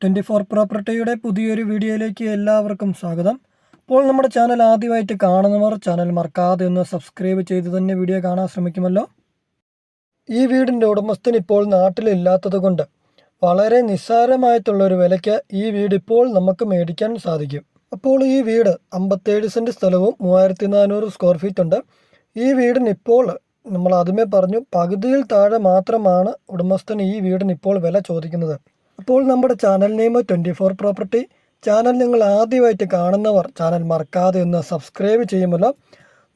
24 പ്രോപ്പർട്ടിയുടെ പുതിയൊരു വീഡിയോയിലേക്ക് എല്ലാവർക്കും സ്വാഗതം. അപ്പോൾ നമ്മുടെ ചാനൽ ആദ്യമായിട്ട് കാണുന്നവർ ചാനൽ മറക്കാതെ ഒന്ന് സബ്സ്ക്രൈബ് ചെയ്ത് തന്നെ വീഡിയോ കാണാൻ ശ്രമിക്കുമല്ലോ. ഈ വീടിൻ്റെ ഉടമസ്ഥൻ ഇപ്പോൾ നാട്ടിലില്ലാത്തത് കൊണ്ട് വളരെ നിസ്സാരമായിട്ടുള്ളൊരു വിലയ്ക്ക് ഈ വീട് ഇപ്പോൾ നമുക്ക് മേടിക്കാൻ സാധിക്കും. അപ്പോൾ ഈ വീട് 57 സെൻറ്റ് സ്ഥലവും 3400 സ്ക്വയർ ഫീറ്റ് ഉണ്ട്. ഈ വീടിന് ഇപ്പോൾ നമ്മൾ ആദ്യമേ പറഞ്ഞു പകുതിയിൽ താഴെ മാത്രമാണ് ഉടമസ്ഥൻ ഈ വീടിന് ഇപ്പോൾ വില ചോദിക്കുന്നത്. അപ്പോൾ നമ്മുടെ ചാനൽ നെയിം 24 പ്രോപ്പർട്ടി. ചാനൽ നിങ്ങൾ ആദ്യമായിട്ട് കാണുന്നവർ ചാനൽ മറക്കാതെ ഒന്ന് സബ്സ്ക്രൈബ് ചെയ്യുമല്ലോ.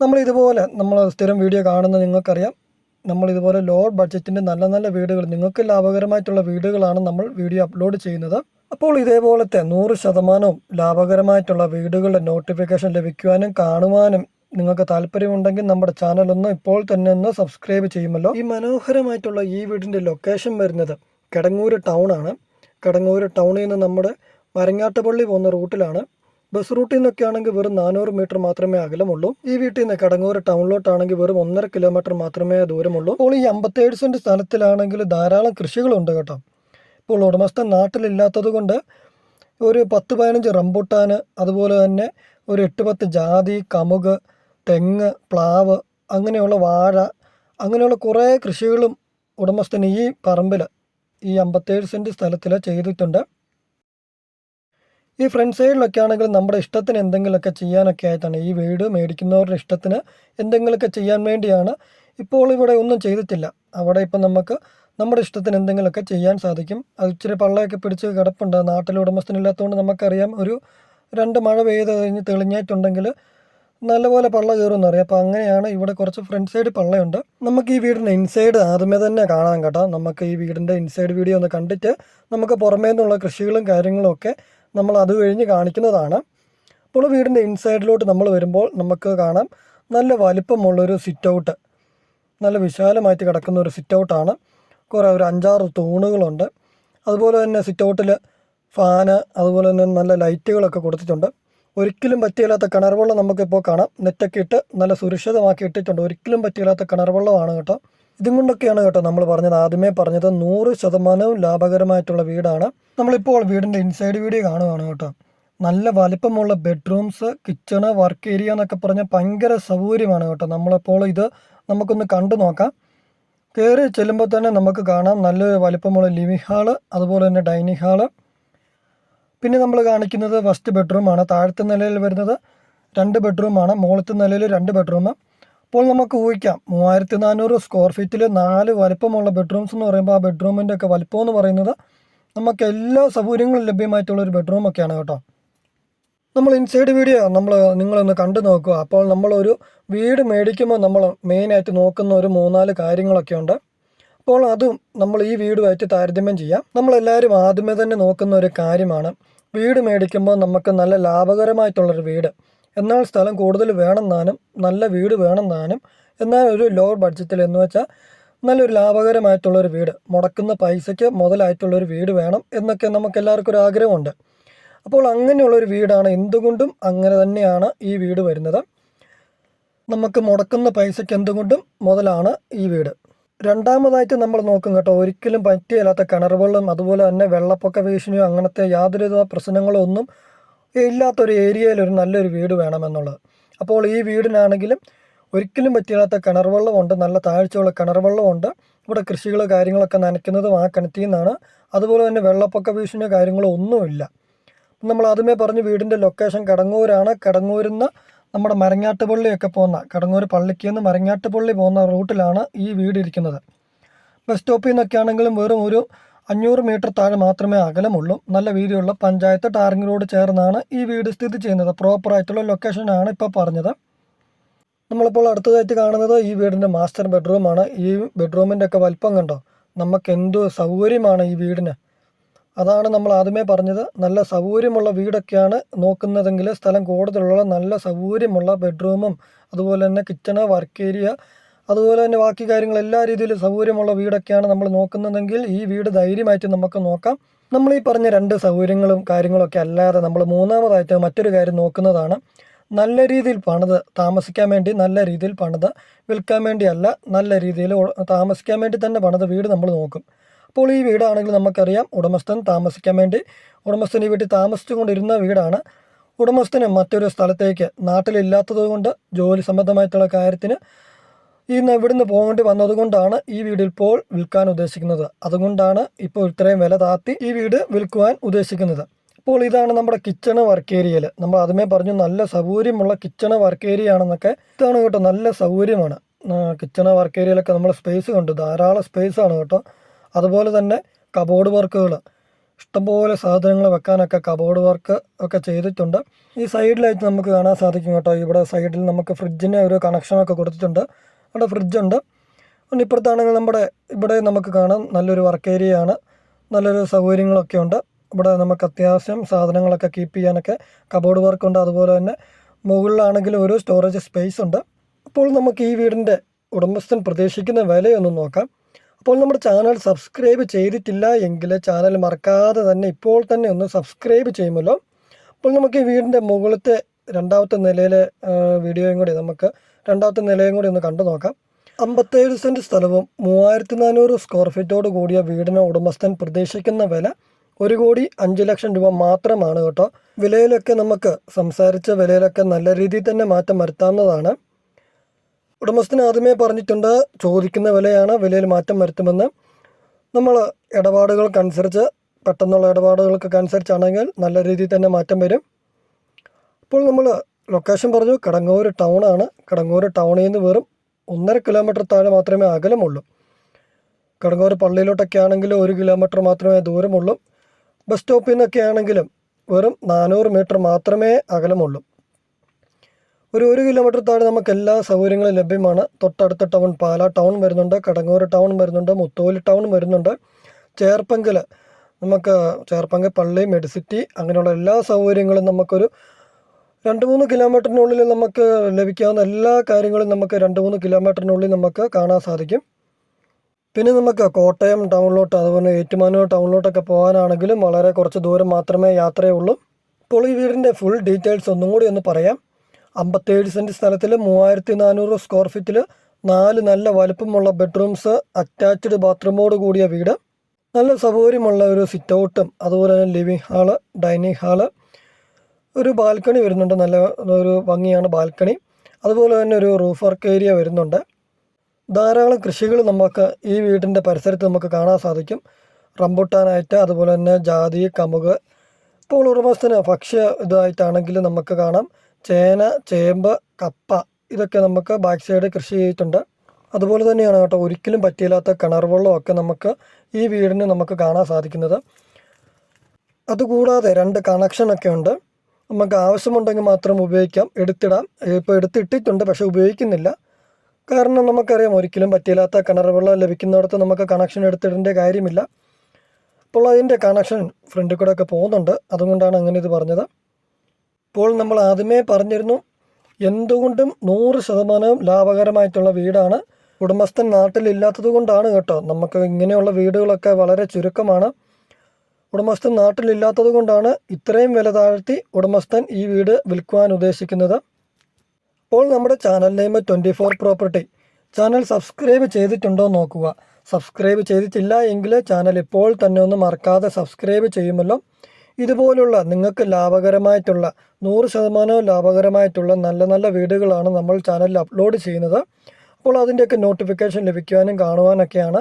നമ്മൾ സ്ഥിരം വീഡിയോ കാണുന്ന നിങ്ങൾക്കറിയാം, നമ്മൾ ഇതുപോലെ ലോ ബഡ്ജറ്റിൻ്റെ നല്ല നല്ല വീടുകൾ, നിങ്ങൾക്ക് ലാഭകരമായിട്ടുള്ള വീടുകളാണ് നമ്മൾ വീഡിയോ അപ്ലോഡ് ചെയ്യുന്നത്. അപ്പോൾ ഇതേപോലത്തെ 100% ലാഭകരമായിട്ടുള്ള വീടുകളുടെ നോട്ടിഫിക്കേഷൻ ലഭിക്കുവാനും കാണുവാനും നിങ്ങൾക്ക് താല്പര്യമുണ്ടെങ്കിൽ നമ്മുടെ ചാനൽ ഇപ്പോൾ തന്നെ ഒന്ന് സബ്സ്ക്രൈബ് ചെയ്യുമല്ലോ. ഈ മനോഹരമായിട്ടുള്ള ഈ വീടിൻ്റെ ലൊക്കേഷൻ വരുന്നത് കിടങ്ങൂര് ടൗൺ ആണ്. കിടങ്ങൂര് ടൗണിൽ നിന്ന് നമ്മുടെ മരങ്ങാട്ടുപള്ളി പോകുന്ന റൂട്ടിലാണ്. ബസ് റൂട്ടിൽ നിന്നൊക്കെ ആണെങ്കിൽ വെറും 400 മീറ്റർ മാത്രമേ അകലമുള്ളൂ. ഈ വീട്ടിൽ നിന്ന് കിടങ്ങൂര് ടൗണിലോട്ടാണെങ്കിൽ വെറും 1.5 കിലോമീറ്റർ മാത്രമേ ദൂരമുള്ളൂ. അപ്പോൾ ഈ 57 സെൻറ്റ് സ്ഥലത്തിലാണെങ്കിൽ ധാരാളം കൃഷികളുണ്ട് കേട്ടോ. ഇപ്പോൾ ഉടമസ്ഥൻ നാട്ടിലില്ലാത്തത് കൊണ്ട് ഒരു 10-15 റംബുട്ടാൻ, അതുപോലെ തന്നെ ഒരു 8-10 ജാതി, കമുക്, തെങ്ങ്, പ്ലാവ്, അങ്ങനെയുള്ള വാഴ, അങ്ങനെയുള്ള കുറേ കൃഷികളും ഉടമസ്ഥൻ ഈ പറമ്പിൽ ഈ 57 സെൻറ്റ് സ്ഥലത്തിൽ ചെയ്തിട്ടുണ്ട്. ഈ ഫ്രണ്ട് സൈഡിലൊക്കെ ആണെങ്കിൽ നമ്മുടെ ഇഷ്ടത്തിന് എന്തെങ്കിലുമൊക്കെ ചെയ്യാനൊക്കെ ആയിട്ടാണ്, ഈ വീട് മേടിക്കുന്നവരുടെ ഇഷ്ടത്തിന് എന്തെങ്കിലുമൊക്കെ ചെയ്യാൻ വേണ്ടിയാണ്. ഇപ്പോൾ ഇവിടെ ഒന്നും ചെയ്തിട്ടില്ല. അവിടെ ഇപ്പം നമുക്ക് നമ്മുടെ ഇഷ്ടത്തിന് എന്തെങ്കിലുമൊക്കെ ചെയ്യാൻ സാധിക്കും. അത് ഇച്ചിരി പള്ളയൊക്കെ പിടിച്ച് കിടപ്പുണ്ട്. നാട്ടിൽ ഉടമസ്ഥനില്ലാത്തതുകൊണ്ട് നമുക്കറിയാം, ഒരു 2 മഴ പെയ്ത് കഴിഞ്ഞ് തെളിഞ്ഞിട്ടുണ്ടെങ്കിൽ നല്ലപോലെ പള്ള കയറുമെന്ന് അറിയാം. അപ്പോൾ അങ്ങനെയാണ് ഇവിടെ കുറച്ച് ഫ്രണ്ട് സൈഡ് പള്ളയുണ്ട്. നമുക്ക് ഈ വീടിൻ്റെ ഇൻസൈഡ് ആദ്യമേ തന്നെ കാണാം കേട്ടോ. നമുക്ക് ഈ വീടിൻ്റെ ഇൻസൈഡ് വീഡിയോ ഒന്ന് കണ്ടിട്ട് നമുക്ക് പുറമേ നിന്നുള്ള കൃഷികളും കാര്യങ്ങളും ഒക്കെ നമ്മൾ അത് കഴിഞ്ഞ് കാണിക്കുന്നതാണ്. അപ്പോൾ വീടിൻ്റെ ഇൻസൈഡിലോട്ട് നമ്മൾ വരുമ്പോൾ നമുക്ക് കാണാം നല്ല വലിപ്പമുള്ളൊരു സിറ്റ് ഔട്ട്, നല്ല വിശാലമായിട്ട് കിടക്കുന്ന ഒരു സിറ്റ് ഔട്ടാണ്. ഒരു 5-6 തൂണുകളുണ്ട്. അതുപോലെ തന്നെ സിറ്റ് ഔട്ടിൽ ഫാന്, അതുപോലെ തന്നെ നല്ല ലൈറ്റുകളൊക്കെ കൊടുത്തിട്ടുണ്ട്. ഒരിക്കലും പറ്റിയില്ലാത്ത കിണർ വെള്ളം നമുക്കിപ്പോൾ കാണാം. നെറ്റൊക്കെ ഇട്ട് നല്ല സുരക്ഷിതമാക്കി ഇട്ടിട്ടുണ്ട്. ഒരിക്കലും പറ്റിയില്ലാത്ത കിണർ വെള്ളമാണ് കേട്ടോ. ഇതും കൊണ്ടൊക്കെയാണ് കേട്ടോ നമ്മൾ ആദ്യമേ പറഞ്ഞത് 100% ലാഭകരമായിട്ടുള്ള വീടാണ്. നമ്മളിപ്പോൾ വീടിൻ്റെ ഇൻസൈഡ് വീഡിയോ കാണുകയാണ് കേട്ടോ. നല്ല വലിപ്പമുള്ള ബെഡ്റൂംസ്, കിച്ചണ്, വർക്ക് ഏരിയ എന്നൊക്കെ പറഞ്ഞാൽ ഭയങ്കര സൗകര്യമാണ് കേട്ടോ. നമ്മളിപ്പോൾ ഇത് നമുക്കൊന്ന് കണ്ടു നോക്കാം. കയറി ചെല്ലുമ്പോൾ തന്നെ നമുക്ക് കാണാം നല്ലൊരു വലിപ്പമുള്ള ലിവിംഗ് ഹാള്, അതുപോലെ തന്നെ ഡൈനിങ് ഹാള്. പിന്നെ നമ്മൾ കാണിക്കുന്നത് ഫസ്റ്റ് ബെഡ്റൂമാണ്. താഴത്തെ നിലയിൽ വരുന്നത് 2 ബെഡ്റൂമാണ്, മുകളിലത്തെ നിലയിൽ 2 ബെഡ്റൂം. അപ്പോൾ നമുക്ക് ഊഹിക്കാം 3400 സ്ക്വയർ ഫീറ്റിൽ 4 വലിപ്പമുള്ള ബെഡ്റൂംസ് എന്ന് പറയുമ്പോൾ ആ ബെഡ്റൂമിൻ്റെ ഒക്കെ വലിപ്പം എന്ന് പറയുന്നത് നമുക്ക് എല്ലാ സൗകര്യങ്ങളും ലഭ്യമായിട്ടുള്ളൊരു ബെഡ്റൂമൊക്കെയാണ് കേട്ടോ. നമ്മൾ ഇൻസൈഡ് വീഡിയോ നിങ്ങളൊന്ന് കണ്ടു നോക്കുക. അപ്പോൾ നമ്മളൊരു വീട് മേടിക്കുമ്പോൾ നമ്മൾ മെയിനായിട്ട് നോക്കുന്ന ഒരു 3-4 കാര്യങ്ങളൊക്കെ ഉണ്ട്. അപ്പോൾ അതും നമ്മൾ ഈ വീടുമായിട്ട് താരതമ്യം ചെയ്യാം. നമ്മളെല്ലാവരും ആദ്യമേ തന്നെ നോക്കുന്ന ഒരു കാര്യമാണ്, വീട് മേടിക്കുമ്പോൾ നമുക്ക് നല്ല ലാഭകരമായിട്ടുള്ളൊരു വീട്, എന്നാൽ സ്ഥലം കൂടുതൽ വേണമെന്നാനും നല്ല വീട് വേണമെന്നാനും, എന്നാൽ ഒരു ലോ ബഡ്ജറ്റിൽ എന്ന് വെച്ചാൽ നല്ലൊരു ലാഭകരമായിട്ടുള്ളൊരു വീട്, മുടക്കുന്ന പൈസയ്ക്ക് മുതലായിട്ടുള്ളൊരു വീട് വേണം എന്നൊക്കെ നമുക്ക് എല്ലാവർക്കും ഒരു ആഗ്രഹമുണ്ട്. അപ്പോൾ അങ്ങനെയുള്ളൊരു വീടാണ്, എന്തുകൊണ്ടും അങ്ങനെ തന്നെയാണ് ഈ വീട് വരുന്നത്. നമുക്ക് മുടക്കുന്ന പൈസയ്ക്ക് എന്തുകൊണ്ടും മുതലാണ് ഈ വീട്. രണ്ടാമതായിട്ട് നമ്മൾ നോക്കും കേട്ടോ, ഒരിക്കലും പറ്റിയില്ലാത്ത കിണർ വെള്ളം, അതുപോലെ തന്നെ വെള്ളപ്പൊക്ക ഭീഷണിയോ അങ്ങനത്തെ യാതൊരുവിധ പ്രശ്നങ്ങളോ ഒന്നും ഇല്ലാത്തൊരു ഏരിയയിൽ ഒരു നല്ലൊരു വീട് വേണമെന്നുള്ളത്. അപ്പോൾ ഈ വീടിനാണെങ്കിലും ഒരിക്കലും പറ്റിയില്ലാത്ത കിണർ വെള്ളമുണ്ട്, നല്ല താഴ്ചയുള്ള കിണർ വെള്ളമുണ്ട്. ഇവിടെ കൃഷികൾ കാര്യങ്ങളൊക്കെ നനയ്ക്കുന്നതും ആ കിണറ്റിൽ നിന്നാണ്. അതുപോലെ തന്നെ വെള്ളപ്പൊക്ക ഭീഷണിയോ കാര്യങ്ങളോ ഒന്നുമില്ല. നമ്മൾ ആദ്യമേ പറഞ്ഞു വീടിൻ്റെ ലൊക്കേഷൻ കിടങ്ങൂരാണ്. കിടങ്ങൂരിൽ നിന്ന് നമ്മുടെ മരങ്ങാട്ടുപള്ളിയൊക്കെ പോകുന്ന, കിടങ്ങൂർ പള്ളിക്ക് നിന്ന് മരങ്ങാട്ടുപള്ളി പോകുന്ന റൂട്ടിലാണ് ഈ വീട് ഇരിക്കുന്നത്. ബസ് സ്റ്റോപ്പിൽ നിന്നൊക്കെ ആണെങ്കിലും വെറും ഒരു 500 മീറ്റർ താഴെ മാത്രമേ അകലമുള്ളൂ. നല്ല വീതിയുള്ള പഞ്ചായത്ത് ടാറിംഗ് റോഡ് ചേർന്നാണ് ഈ വീട് സ്ഥിതി ചെയ്യുന്നത്. പ്രോപ്പറായിട്ടുള്ള ലൊക്കേഷനാണ് ഇപ്പോൾ പറഞ്ഞത്. നമ്മളിപ്പോൾ അടുത്തതായിട്ട് കാണുന്നത് ഈ വീടിൻ്റെ മാസ്റ്റർ ബെഡ്റൂമാണ്. ഈ ബെഡ്റൂമിൻ്റെ ഒക്കെ വലിപ്പം കണ്ടോ, നമുക്ക് എന്ത് സൗകര്യമാണ് ഈ വീടിന്. അതാണ് നമ്മൾ ആദ്യമേ പറഞ്ഞത്, നല്ല സൗകര്യമുള്ള വീടൊക്കെയാണ് നോക്കുന്നതെങ്കിൽ സ്ഥലം കൂടുതലുള്ള നല്ല സൗകര്യമുള്ള ബെഡ്റൂമും, അതുപോലെ തന്നെ കിച്ചണ്, വർക്ക് ഏരിയ, അതുപോലെ തന്നെ ബാക്കി കാര്യങ്ങൾ എല്ലാ രീതിയിലും സൗകര്യമുള്ള വീടൊക്കെയാണ് നമ്മൾ നോക്കുന്നതെങ്കിൽ ഈ വീട് ധൈര്യമായിട്ട് നമുക്ക് നോക്കാം. നമ്മൾ ഈ പറഞ്ഞ 2 സൗകര്യങ്ങളും കാര്യങ്ങളൊക്കെ അല്ലാതെ നമ്മൾ മൂന്നാമതായിട്ട് മറ്റൊരു കാര്യം നോക്കുന്നതാണ്, നല്ല രീതിയിൽ പണിത് താമസിക്കാൻ വേണ്ടി, നല്ല രീതിയിൽ പണിത് വിൽക്കാൻ വേണ്ടിയല്ല, നല്ല രീതിയിൽ താമസിക്കാൻ വേണ്ടി തന്നെ പണിത് വീട് നമ്മൾ നോക്കും. അപ്പോൾ ഈ വീടാണെങ്കിൽ നമുക്കറിയാം ഉടമസ്ഥൻ താമസിക്കാൻ വേണ്ടി ഉടമസ്ഥൻ ഈ വീട്ടിൽ താമസിച്ചുകൊണ്ടിരുന്ന വീടാണ്. ഉടമസ്ഥന് മറ്റൊരു സ്ഥലത്തേക്ക് നാട്ടിലില്ലാത്തത് കൊണ്ട് ജോലി സംബന്ധമായിട്ടുള്ള കാര്യത്തിന് ഇവിടുന്ന് പോകേണ്ടി വന്നതുകൊണ്ടാണ് ഈ വീട് ഇപ്പോൾ വിൽക്കാൻ ഉദ്ദേശിക്കുന്നത്. അതുകൊണ്ടാണ് ഇപ്പോൾ ഇത്രയും വില താത്തി ഈ വീട് വിൽക്കുവാൻ ഉദ്ദേശിക്കുന്നത്. അപ്പോൾ ഇതാണ് നമ്മുടെ കിച്ചണ് വർക്ക് ഏരിയയിൽ. നമ്മൾ ആദ്യമേ പറഞ്ഞു നല്ല സൗകര്യമുള്ള കിച്ചണ് വർക്ക് ഏരിയ ആണെന്നൊക്കെ. ഇതാണ് കേട്ടോ, നല്ല സൗകര്യമാണ്. കിച്ചണ് വർക്ക് ഏരിയയിലൊക്കെ നമ്മൾ സ്പേസ് കണ്ടു, ധാരാളം സ്പേസ് ആണ് കേട്ടോ. അതുപോലെ തന്നെ കബോർഡ് വർക്കുകൾ, ഇഷ്ടംപോലെ സാധനങ്ങൾ വെക്കാനൊക്കെ കബോർഡ് വർക്ക് ഒക്കെ ചെയ്തിട്ടുണ്ട്. ഈ സൈഡിലായിട്ട് നമുക്ക് കാണാൻ സാധിക്കും കേട്ടോ. ഇവിടെ സൈഡിൽ നമുക്ക് ഫ്രിഡ്ജിന് ഒരു കണക്ഷനൊക്കെ കൊടുത്തിട്ടുണ്ട്. അവിടെ ഫ്രിഡ്ജുണ്ട്. പിന്നെ ഇപ്പുറത്താണെങ്കിൽ ഇവിടെ നമുക്ക് കാണാം നല്ലൊരു വർക്ക് ഏരിയ ആണ്. നല്ലൊരു സൗകര്യങ്ങളൊക്കെ ഉണ്ട്. ഇവിടെ നമുക്ക് അത്യാവശ്യം സാധനങ്ങളൊക്കെ കീപ്പ് ചെയ്യാനൊക്കെ കബോർഡ് വർക്കുണ്ട്. അതുപോലെ തന്നെ മുകളിലാണെങ്കിലും ഒരു സ്റ്റോറേജ് സ്പേസ് ഉണ്ട്. അപ്പോൾ നമുക്ക് ഈ വീടിൻ്റെ ഉടമസ്ഥൻ പ്രതീക്ഷിക്കുന്ന വിലയൊന്നും നോക്കാം. അപ്പോൾ നമ്മുടെ ചാനൽ സബ്സ്ക്രൈബ് ചെയ്തിട്ടില്ല എങ്കിൽ ചാനൽ മറക്കാതെ തന്നെ ഇപ്പോൾ തന്നെ ഒന്ന് സബ്സ്ക്രൈബ് ചെയ്യുമല്ലോ. അപ്പോൾ നമുക്ക് ഈ വീടിൻ്റെ മുകളിലത്തെ രണ്ടാമത്തെ നിലയിലെ വീഡിയോയും കൂടി നമുക്ക് രണ്ടാമത്തെ നിലയും കൂടി ഒന്ന് കണ്ടു നോക്കാം. 57 സെൻറ്റ് സ്ഥലവും 3400 സ്ക്വയർ ഫീറ്റോട് കൂടിയ വീടിന് ഉടമസ്ഥൻ പ്രതീക്ഷിക്കുന്ന വില 1,05,00,000 രൂപ മാത്രമാണ് കേട്ടോ. വിലയിലൊക്കെ നമുക്ക് സംസാരിച്ച വിലയിലൊക്കെ നല്ല രീതിയിൽ തന്നെ മാറ്റം വരുത്താവുന്നതാണ്. ഉടമസ്ഥൻ ആദ്യമേ പറഞ്ഞിട്ടുണ്ട് ചോദിക്കുന്ന വിലയാണ്, വിലയിൽ മാറ്റം വരുത്തുമെന്ന്. നമ്മൾ ഇടപാടുകൾക്കനുസരിച്ച് പെട്ടെന്നുള്ള ഇടപാടുകൾക്കൊക്കെ അനുസരിച്ചാണെങ്കിൽ നല്ല രീതിയിൽ തന്നെ മാറ്റം വരും. ഇപ്പോൾ നമ്മൾ ലൊക്കേഷൻ പറഞ്ഞു, കടങ്ങൂർ ടൗണാണ്. കടങ്ങൂർ ടൗണിൽ നിന്ന് വെറും 1.5 കിലോമീറ്റർ താഴെ മാത്രമേ അകലമുള്ളൂ. കടങ്ങൂർ പള്ളിയിലോട്ടൊക്കെ ആണെങ്കിലും 1 കിലോമീറ്റർ മാത്രമേ ദൂരമുള്ളൂ. ബസ് സ്റ്റോപ്പിൽ നിന്നൊക്കെ ആണെങ്കിലും വെറും 400 മീറ്റർ മാത്രമേ അകലമുള്ളൂ. ഒരു 1 കിലോമീറ്റർ താഴെ നമുക്ക് എല്ലാ സൗകര്യങ്ങളും ലഭ്യമാണ്. തൊട്ടടുത്ത ടൗൺ പാലാ ടൗൺ വരുന്നുണ്ട്, കടങ്ങൂർ ടൗൺ വരുന്നുണ്ട്, മുത്തോലി ടൗൺ വരുന്നുണ്ട്. ചേർപ്പങ്കൽ ചേർപ്പങ്കൽ പള്ളി, മെഡിസിറ്റി, അങ്ങനെയുള്ള എല്ലാ സൗകര്യങ്ങളും നമുക്കൊരു 2-3 കിലോമീറ്ററിനുള്ളിൽ നമുക്ക് ലഭിക്കാവുന്ന എല്ലാ കാര്യങ്ങളും നമുക്ക് 2-3 കിലോമീറ്ററിനുള്ളിൽ നമുക്ക് കാണാൻ സാധിക്കും. പിന്നെ നമുക്ക് കോട്ടയം ടൗണിലോട്ട് അതുപോലെ ഏറ്റുമാനൂർ ടൗണിലോട്ടൊക്കെ പോകാനാണെങ്കിലും വളരെ കുറച്ച് ദൂരം മാത്രമേ യാത്രയുള്ളൂ. ഇപ്പോൾ ഈ വീടിൻ്റെ ഫുൾ ഡീറ്റെയിൽസ് ഒന്നും കൂടി ഒന്ന് പറയാം. 57 സെൻറ്റ് സ്ഥലത്തിൽ 3400 സ്ക്വയർ ഫീറ്റിൽ 4 നല്ല വലുപ്പമുള്ള ബെഡ്റൂംസ്, അറ്റാച്ച്ഡ് ബാത്റൂമോട് കൂടിയ വീട്. നല്ല സൗകര്യമുള്ള ഒരു സിറ്റ് ഔട്ടും അതുപോലെ തന്നെ ലിവിങ് ഹാള്, ഡൈനിങ് ഹാള്, ഒരു ബാൽക്കണി വരുന്നുണ്ട്. നല്ല ഒരു ഭംഗിയാണ് ബാൽക്കണി. അതുപോലെ തന്നെ ഒരു റൂഫ് വർക്ക് ഏരിയ വരുന്നുണ്ട്. ധാരാളം കൃഷികൾ നമുക്ക് ഈ വീടിൻ്റെ പരിസരത്ത് നമുക്ക് കാണാൻ സാധിക്കും. റംബുട്ടാനായിട്ട്, അതുപോലെ തന്നെ ജാതി, കമുക്. ഇപ്പോൾ ഉടമസ്ഥന് ഭക്ഷ്യ ഇതായിട്ടാണെങ്കിൽ നമുക്ക് കാണാം ചേന, ചേമ്പ്, കപ്പ, ഇതൊക്കെ നമുക്ക് ബാക്ക് സൈഡ് കൃഷി ചെയ്തിട്ടുണ്ട്. അതുപോലെ തന്നെയാണ് കേട്ടോ, ഒരിക്കലും പറ്റിയില്ലാത്ത കിണർ വെള്ളമൊക്കെ നമുക്ക് ഈ വീടിന് നമുക്ക് കാണാൻ സാധിക്കുന്നത്. അതുകൂടാതെ 2 കണക്ഷനൊക്കെ ഉണ്ട്. നമുക്ക് ആവശ്യമുണ്ടെങ്കിൽ മാത്രം ഉപയോഗിക്കാം, എടുത്തിടാം. ഇപ്പോൾ എടുത്തിട്ടിട്ടുണ്ട്, പക്ഷേ ഉപയോഗിക്കുന്നില്ല. കാരണം നമുക്കറിയാം ഒരിക്കലും പറ്റിയില്ലാത്ത കിണർ വെള്ളം ലഭിക്കുന്നിടത്ത് നമുക്ക് കണക്ഷൻ എടുത്തിടേണ്ട കാര്യമില്ല. അപ്പോൾ അതിൻ്റെ കണക്ഷൻ ഫ്രണ്ടിൽ കൂടെ ഒക്കെ പോകുന്നുണ്ട്. അതുകൊണ്ടാണ് അങ്ങനെ ഇത് പറഞ്ഞത്. ഇപ്പോൾ നമ്മൾ ആദ്യമേ പറഞ്ഞിരുന്നു എന്തുകൊണ്ടും 100% ലാഭകരമായിട്ടുള്ള വീടാണ്. ഉടമസ്ഥൻ നാട്ടിലില്ലാത്തത് കൊണ്ടാണ് കേട്ടോ. നമുക്ക് ഇങ്ങനെയുള്ള വീടുകളൊക്കെ വളരെ ചുരുക്കമാണ്. ഉടമസ്ഥൻ നാട്ടിലില്ലാത്തത് കൊണ്ടാണ് ഇത്രയും വില താഴ്ത്തി ഉടമസ്ഥൻ ഈ വീട് വിൽക്കുവാൻ ഉദ്ദേശിക്കുന്നത്. അപ്പോൾ നമ്മുടെ channel name 24 property. Channel subscribe ചെയ്തിട്ടുണ്ടോ നോക്കുക. സബ്സ്ക്രൈബ് ചെയ്തിട്ടില്ല എങ്കിൽ ചാനൽ ഇപ്പോൾ തന്നെ ഒന്ന് മറക്കാതെ സബ്സ്ക്രൈബ് ചെയ്യുമല്ലോ. ഇതുപോലുള്ള നിങ്ങൾക്ക് ലാഭകരമായിട്ടുള്ള 100% ലാഭകരമായിട്ടുള്ള നല്ല നല്ല വീടുകളാണ് നമ്മൾ ചാനലിൽ അപ്ലോഡ് ചെയ്യുന്നത്. അപ്പോൾ അതിൻ്റെയൊക്കെ നോട്ടിഫിക്കേഷൻ ലഭിക്കുവാനും കാണുവാനൊക്കെയാണ്.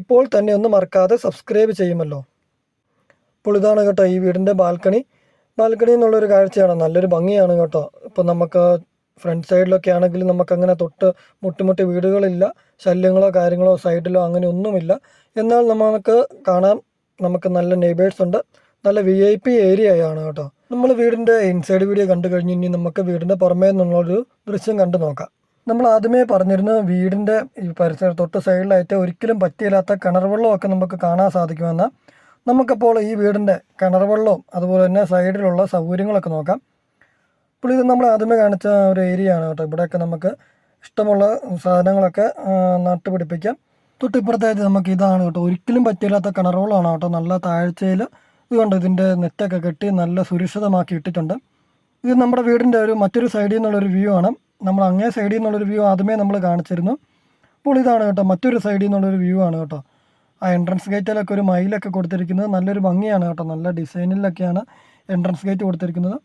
ഇപ്പോൾ തന്നെ ഒന്ന് മറക്കാതെ സബ്സ്ക്രൈബ് ചെയ്യുമല്ലോ. അപ്പോൾ ഇതാണ് കേട്ടോ ഈ വീടിൻ്റെ ബാൽക്കണി എന്നുള്ളൊരു കാഴ്ചയാണ്. നല്ലൊരു ഭംഗിയാണ് കേട്ടോ. ഇപ്പോൾ നമുക്ക് ഫ്രണ്ട് സൈഡിലൊക്കെ ആണെങ്കിൽ നമുക്കങ്ങനെ തൊട്ട് മുട്ടി വീടുകളില്ല, ശല്യങ്ങളോ കാര്യങ്ങളോ സൈഡിലോ അങ്ങനെ ഒന്നുമില്ല. എന്നാൽ നമുക്ക് കാണാം നമുക്ക് നല്ല നെയ്ബേഴ്സ് ഉണ്ട്. നല്ല VIP ഏരിയയാണ് കേട്ടോ. നമ്മൾ വീടിൻ്റെ ഇൻസൈഡ് വീഡിയോ കണ്ടു കഴിഞ്ഞ് ഇനി നമുക്ക് വീടിൻ്റെ പുറമേ നിന്നുള്ളൊരു ദൃശ്യം കണ്ടു നോക്കാം. നമ്മൾ ആദ്യമേ പറഞ്ഞിരുന്നു വീടിൻ്റെ ഈ പരിസരം തൊട്ട് സൈഡിലായിട്ട് ഒരിക്കലും പറ്റിയില്ലാത്ത കിണർ വെള്ളമൊക്കെ നമുക്ക് കാണാൻ സാധിക്കുമെന്ന്. നമുക്കപ്പോൾ ഈ വീടിൻ്റെ കിണർ വെള്ളവും അതുപോലെ തന്നെ സൈഡിലുള്ള സൗകര്യങ്ങളൊക്കെ നോക്കാം. അപ്പോൾ ഇത് നമ്മൾ ആദ്യമേ കാണിച്ച ഒരു ഏരിയ ആണ് കേട്ടോ. ഇവിടെയൊക്കെ നമുക്ക് ഇഷ്ടമുള്ള സാധനങ്ങളൊക്കെ നട്ടുപിടിപ്പിക്കാം. തൊട്ടിപ്പുറത്തായിട്ട് നമുക്ക് ഇതാണ് കേട്ടോ, ഒരിക്കലും പറ്റില്ലാത്ത കിണർ വെള്ളമാണ് കേട്ടോ. നല്ല താഴ്ചയിൽ ഇതുകൊണ്ട് ഇതിൻ്റെ നെറ്റൊക്കെ കെട്ടി നല്ല സുരക്ഷിതമാക്കി ഇട്ടിട്ടുണ്ട്. ഇത് നമ്മുടെ വീടിൻ്റെ മറ്റൊരു സൈഡിൽ നിന്നുള്ളൊരു വ്യൂ ആണ്. നമ്മൾ അങ്ങേ സൈഡിൽ നിന്നുള്ളൊരു വ്യൂ ആദ്യമേ നമ്മൾ കാണിച്ചിരുന്നു. അപ്പോൾ ഇതാണ് കേട്ടോ മറ്റൊരു സൈഡിൽ നിന്നുള്ളൊരു വ്യൂ ആണ് കേട്ടോ. ആ എൻട്രൻസ് ഗേറ്റിലൊക്കെ ഒരു മയിലൊക്കെ കൊടുത്തിരിക്കുന്നത് നല്ലൊരു ഭംഗിയാണ് കേട്ടോ. നല്ല ഡിസൈനിലൊക്കെയാണ് എൻട്രൻസ് ഗേറ്റ് കൊടുത്തിരിക്കുന്നത്.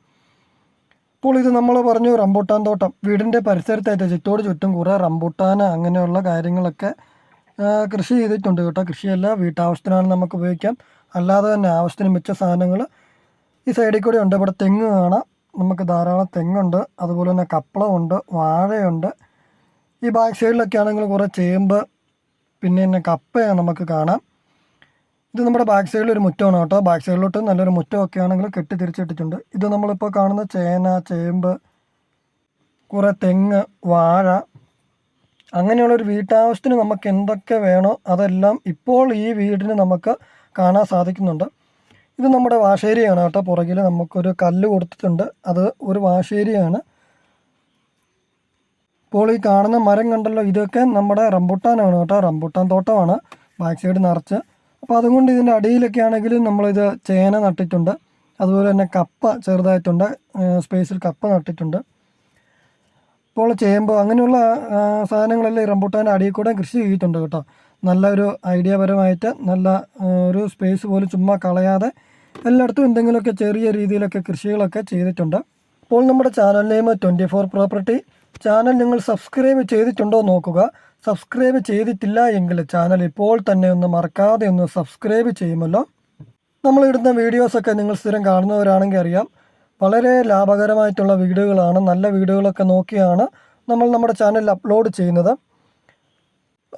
അപ്പോൾ ഇത് നമ്മൾ പറഞ്ഞു റംബൂട്ടാൻ തോട്ടം. വീടിൻ്റെ പരിസരത്തായിട്ട് ചുറ്റോട് ചുറ്റും കുറേ റംബൂട്ടാൻ അങ്ങനെയുള്ള കാര്യങ്ങളൊക്കെ കൃഷി ചെയ്തിട്ടുണ്ട് കേട്ടോ. കൃഷിയല്ല, വീട്ടാവശ്യത്തിനാണ് നമുക്ക് ഉപയോഗിക്കാം. അല്ലാതെ തന്നെ ആവശ്യത്തിന് മിച്ച സാധനങ്ങൾ ഈ സൈഡിൽ കൂടെ ഉണ്ട്. ഇവിടെ തെങ്ങ് കാണാം, നമുക്ക് ധാരാളം തെങ്ങുണ്ട്. അതുപോലെ തന്നെ കപ്പളമുണ്ട്, വാഴയുണ്ട്. ഈ ബാക്ക് സൈഡിലൊക്കെ ആണെങ്കിൽ കുറേ ചേമ്പ് പിന്നെ തന്നെ കപ്പയാണ് നമുക്ക് കാണാം. ഇത് നമ്മുടെ ബാക്ക് സൈഡിൽ ഒരു മുറ്റമാണ് കേട്ടോ. ബാക്ക് സൈഡിലോട്ട് നല്ലൊരു മുറ്റമൊക്കെ ആണെങ്കിൽ കെട്ടി തിരിച്ചിട്ടിട്ടുണ്ട്. ഇത് നമ്മളിപ്പോൾ കാണുന്ന ചേന, ചേമ്പ്, കുറേ തെങ്ങ്, വാഴ അങ്ങനെയുള്ളൊരു വീട്ടാവശ്യത്തിന് നമുക്ക് എന്തൊക്കെ വേണോ അതെല്ലാം ഇപ്പോൾ ഈ വീടിന് നമുക്ക് കാണാൻ സാധിക്കുന്നുണ്ട്. ഇത് നമ്മുടെ വാഷേരിയാണ് കേട്ടോ. പുറകിൽ നമുക്കൊരു കല്ല് കൊടുത്തിട്ടുണ്ട്, അത് ഒരു വാഷേരിയാണ്. ഇപ്പോൾ ഈ കാണുന്ന മരം കണ്ടല്ലോ, ഇതൊക്കെ നമ്മുടെ റംബൂട്ടാനാണ് കേട്ടോ. റംബൂട്ടാൻ തോട്ടമാണ് ബാക്ക് സൈഡ് നിറച്ച്. അപ്പോൾ അതുകൊണ്ട് ഇതിൻ്റെ അടിയിലൊക്കെ ആണെങ്കിലും നമ്മളിത് ചേന നട്ടിട്ടുണ്ട്. അതുപോലെ തന്നെ കപ്പ ചെറുതായിട്ടുണ്ട്, സ്പേസിൽ കപ്പ നട്ടിട്ടുണ്ട്. ഇപ്പോൾ ചേമ്പ് അങ്ങനെയുള്ള സാധനങ്ങളെല്ലാം ഈ റംബൂട്ടാൻ്റെ അടിയിൽ കൂടെ കൃഷി ചെയ്തിട്ടുണ്ട് കേട്ടോ. നല്ലൊരു ഐഡിയ പരമായിട്ട് നല്ല ഒരു സ്പേസ് പോലും ചുമ്മാ കളയാതെ എല്ലായിടത്തും എന്തെങ്കിലുമൊക്കെ ചെറിയ രീതിയിലൊക്കെ കൃഷികളൊക്കെ ചെയ്തിട്ടുണ്ട്. ഇപ്പോൾ നമ്മുടെ ചാനൽ നെയിം 24 പ്രോപ്പർട്ടി. ചാനൽ നിങ്ങൾ സബ്സ്ക്രൈബ് ചെയ്തിട്ടുണ്ടോ നോക്കുക. സബ്സ്ക്രൈബ് ചെയ്തിട്ടില്ല എങ്കിൽ ചാനൽ ഇപ്പോൾ തന്നെ ഒന്ന് മറക്കാതെ ഒന്ന് സബ്സ്ക്രൈബ് ചെയ്യുമല്ലോ. നമ്മളിടുന്ന വീഡിയോസൊക്കെ നിങ്ങൾ സ്ഥിരം കാണുന്നവരാണെങ്കിൽ അറിയാം, വളരെ ലാഭകരമായിട്ടുള്ള വീഡിയോകളാണ്. നല്ല വീഡിയോകളൊക്കെ നോക്കിയാണ് നമ്മൾ നമ്മുടെ ചാനലിൽ അപ്ലോഡ് ചെയ്യുന്നത്.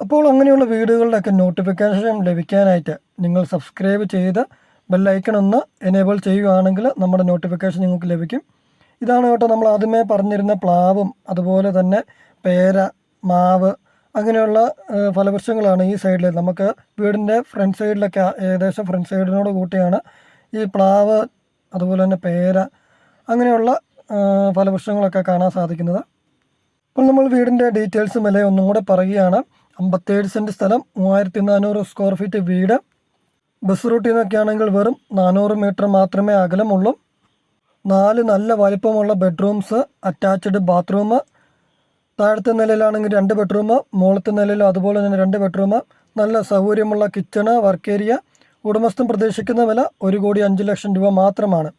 അപ്പോൾ അങ്ങനെയുള്ള വീഡിയോകളുടെയൊക്കെ നോട്ടിഫിക്കേഷൻ ലഭിക്കാനായിട്ട് നിങ്ങൾ സബ്സ്ക്രൈബ് ചെയ്ത് ബെല്ലൈക്കൺ ഒന്ന് എനേബിൾ ചെയ്യുകയാണെങ്കിൽ നമ്മുടെ നോട്ടിഫിക്കേഷൻ നിങ്ങൾക്ക് ലഭിക്കും. ഇതാണ് കേട്ടോ നമ്മൾ ആദ്യമേ പറഞ്ഞിരുന്ന പ്ലാവും അതുപോലെ തന്നെ പേര, മാവ് അങ്ങനെയുള്ള ഫലവൃക്ഷങ്ങളാണ് ഈ സൈഡിൽ. നമുക്ക് വീടിൻ്റെ ഫ്രണ്ട് സൈഡിലൊക്കെ ഏകദേശം ഫ്രണ്ട് സൈഡിനോട് കൂട്ടിയാണ് ഈ പ്ലാവ് അതുപോലെ തന്നെ പേര അങ്ങനെയുള്ള ഫലവൃക്ഷങ്ങളൊക്കെ കാണാൻ സാധിക്കുന്നത്. അപ്പോൾ നമ്മൾ വീടിൻ്റെ ഡീറ്റെയിൽസും വില ഒന്നും കൂടെ പറയുകയാണ്. 57 സെൻറ്റ് സ്ഥലം, 3400 സ്ക്വയർ ഫീറ്റ് വീട്. ബസ് റൂട്ടിൽ നിന്നൊക്കെ ആണെങ്കിൽ വെറും 400 മീറ്റർ മാത്രമേ അകലമുള്ളൂ. 4 നല്ല വലിപ്പമുള്ള ബെഡ്റൂംസ്, അറ്റാച്ച്ഡ് ബാത്റൂം. താഴത്തെ നിലയിലാണെങ്കിൽ 2 ബെഡ്റൂം, മുകളിലത്തെ നിലയിൽ അതുപോലെ തന്നെ 2 ബെഡ്റൂം. നല്ല സൗകര്യമുള്ള കിച്ചണ്, വർക്ക് ഏരിയ. ഉടമസ്ഥൻ പ്രതീക്ഷിക്കുന്ന വില 1,05,00,000 രൂപ മാത്രമാണ്.